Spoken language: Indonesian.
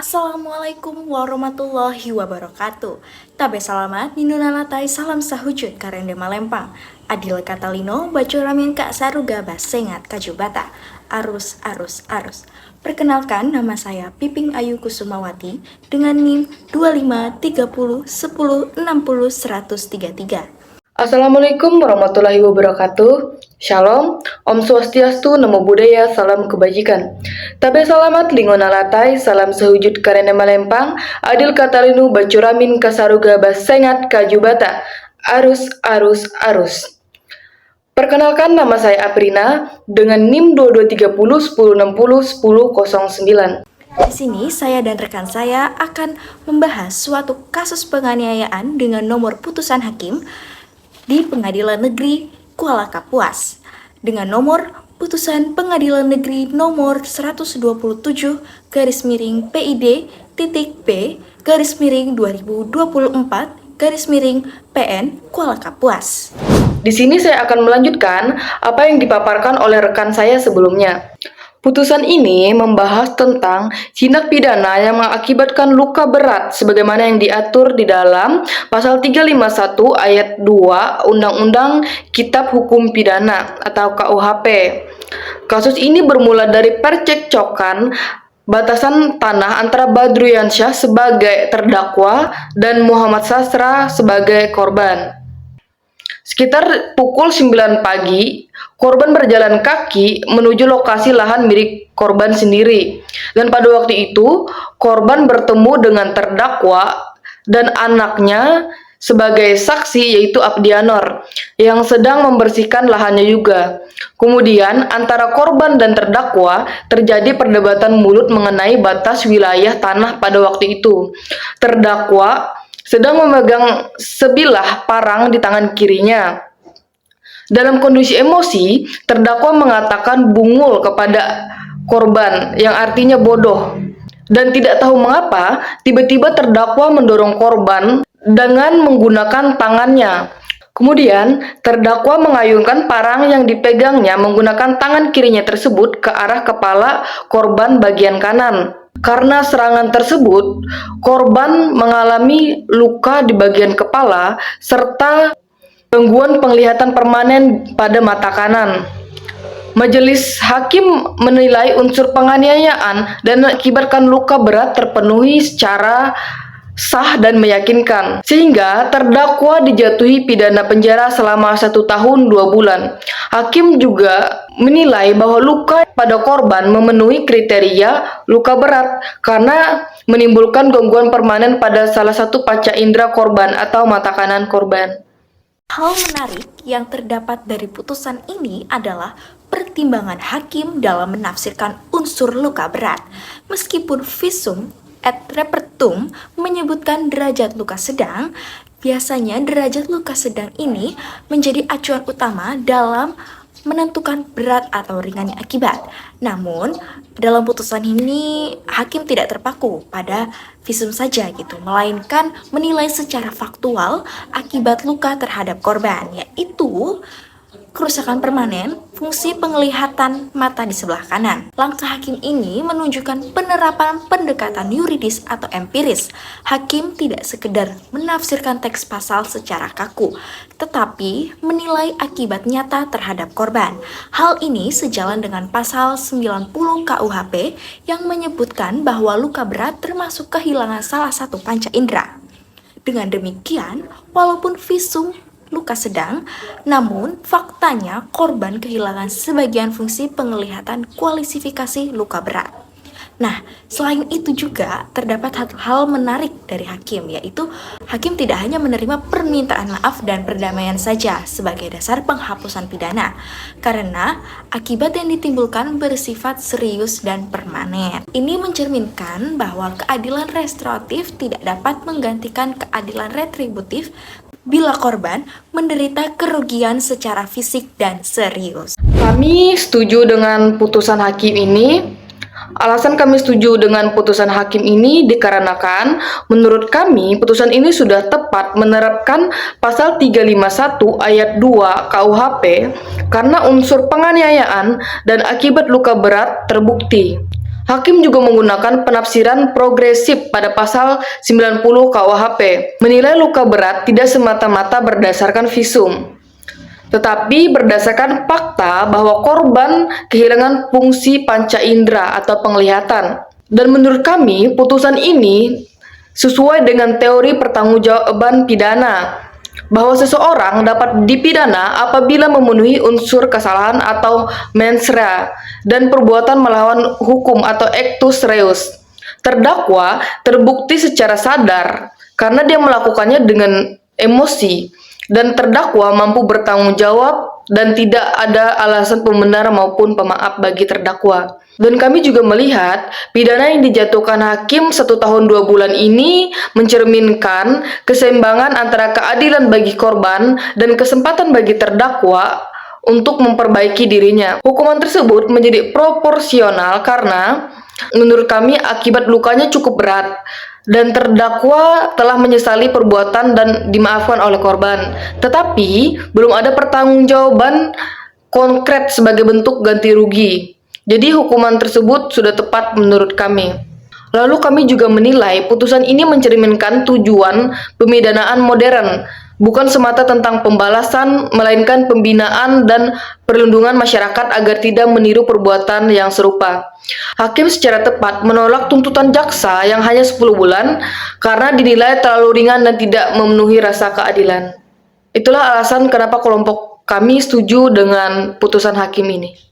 Assalamualaikum warahmatullahi wabarakatuh. Tabe salamat, ninunalatai salam sahujud karende malempang. Adil Katalino, baco ramin kak saruga basengat kajubata. Arus, arus, arus. Perkenalkan, nama saya Piping Ayu Kusumawati dengan NIM 25301060 133. Assalamualaikum warahmatullahi wabarakatuh. Shalom, Om Swastiastu, Namo Buddhaya, Salam Kebajikan. Tabe salamat, lingonalatai, salam sehujud karene malempang, adil katalinu bacuramin kasaruga basengat kajubata, arus, arus, arus. Perkenalkan, nama saya Aprina dengan NIM 2230 1060 1009. Di sini saya dan rekan saya akan membahas suatu kasus penganiayaan dengan nomor putusan hakim di Pengadilan Negeri Kuala Kapuas dengan nomor putusan Pengadilan Negeri nomor 127 garis miring PID titik B garis miring 2024 garis miring PN Kuala Kapuas. Di sini saya akan melanjutkan apa yang dipaparkan oleh rekan saya sebelumnya. Putusan ini membahas tentang tindak pidana yang mengakibatkan luka berat sebagaimana yang diatur di dalam pasal 351 ayat 2 Undang-Undang Kitab Hukum Pidana atau KUHP. Kasus ini bermula dari percekcokan batasan tanah antara Badruyansyah sebagai terdakwa dan Muhammad Sastra sebagai korban. Sekitar pukul 9 pagi, korban berjalan kaki menuju lokasi lahan milik korban sendiri. Dan pada waktu itu, korban bertemu dengan terdakwa dan anaknya sebagai saksi yaitu Abdianor yang sedang membersihkan lahannya juga. Kemudian antara korban dan terdakwa terjadi perdebatan mulut mengenai batas wilayah tanah pada waktu itu. Terdakwa sedang memegang sebilah parang di tangan kirinya. Dalam kondisi emosi, terdakwa mengatakan bungul kepada korban yang artinya bodoh. Dan tidak tahu mengapa, tiba-tiba terdakwa mendorong korban dengan menggunakan tangannya. Kemudian, terdakwa mengayunkan parang yang dipegangnya menggunakan tangan kirinya tersebut ke arah kepala korban bagian kanan. Karena serangan tersebut, korban mengalami luka di bagian kepala serta gangguan penglihatan permanen pada mata kanan. Majelis hakim menilai unsur penganiayaan dan mengakibatkan luka berat terpenuhi secara sah dan meyakinkan, sehingga terdakwa dijatuhi pidana penjara selama 1 tahun 2 bulan. Hakim juga menilai bahwa luka pada korban memenuhi kriteria luka berat karena menimbulkan gangguan permanen pada salah satu panca indera korban atau mata kanan korban. Hal menarik yang terdapat dari putusan ini adalah pertimbangan hakim dalam menafsirkan unsur luka berat. Meskipun visum et repertum menyebutkan derajat luka sedang, biasanya derajat luka sedang ini menjadi acuan utama dalam menentukan berat atau ringannya akibat. Namun, dalam putusan ini hakim tidak terpaku pada visum saja gitu, melainkan menilai secara faktual akibat luka terhadap korban, yaitu kerusakan permanen fungsi penglihatan mata di sebelah kanan. Langkah hakim ini menunjukkan penerapan pendekatan yuridis atau empiris. Hakim tidak sekedar menafsirkan teks pasal secara kaku, tetapi menilai akibat nyata terhadap korban. Hal ini sejalan dengan pasal 90 KUHP yang menyebutkan bahwa luka berat termasuk kehilangan salah satu panca indera. Dengan demikian, walaupun visum luka sedang, namun faktanya korban kehilangan sebagian fungsi penglihatan kualifikasi luka berat. Nah, selain itu juga terdapat hal menarik dari hakim, yaitu hakim tidak hanya menerima permintaan maaf dan perdamaian saja sebagai dasar penghapusan pidana, karena akibat yang ditimbulkan bersifat serius dan permanen. Ini mencerminkan bahwa keadilan restoratif tidak dapat menggantikan keadilan retributif bila korban menderita kerugian secara fisik dan serius. Kami setuju dengan putusan hakim ini. Alasan kami setuju dengan putusan hakim ini dikarenakan menurut kami putusan ini sudah tepat menerapkan pasal 351 ayat 2 KUHP karena unsur penganiayaan dan akibat luka berat terbukti. Hakim juga menggunakan penafsiran progresif pada pasal 90 KUHP, menilai luka berat tidak semata-mata berdasarkan visum, tetapi berdasarkan fakta bahwa korban kehilangan fungsi panca indera atau penglihatan. Dan menurut kami, putusan ini sesuai dengan teori pertanggungjawaban pidana, bahwa seseorang dapat dipidana apabila memenuhi unsur kesalahan atau mens rea dan perbuatan melawan hukum atau actus reus. Terdakwa terbukti secara sadar karena dia melakukannya dengan emosi, dan terdakwa mampu bertanggung jawab dan tidak ada alasan pembenar maupun pemaaf bagi terdakwa. Dan kami juga melihat pidana yang dijatuhkan hakim 1 tahun 2 bulan ini mencerminkan keseimbangan antara keadilan bagi korban dan kesempatan bagi terdakwa untuk memperbaiki dirinya. Hukuman tersebut menjadi proporsional karena menurut kami akibat lukanya cukup berat dan terdakwa telah menyesali perbuatan dan dimaafkan oleh korban. Tetapi belum ada pertanggungjawaban konkret sebagai bentuk ganti rugi. Jadi hukuman tersebut sudah tepat menurut kami. Lalu kami juga menilai putusan ini mencerminkan tujuan pemidanaan modern, bukan semata tentang pembalasan, melainkan pembinaan dan perlindungan masyarakat agar tidak meniru perbuatan yang serupa. Hakim secara tepat menolak tuntutan jaksa yang hanya 10 bulan karena dinilai terlalu ringan dan tidak memenuhi rasa keadilan. Itulah alasan kenapa kelompok kami setuju dengan putusan hakim ini.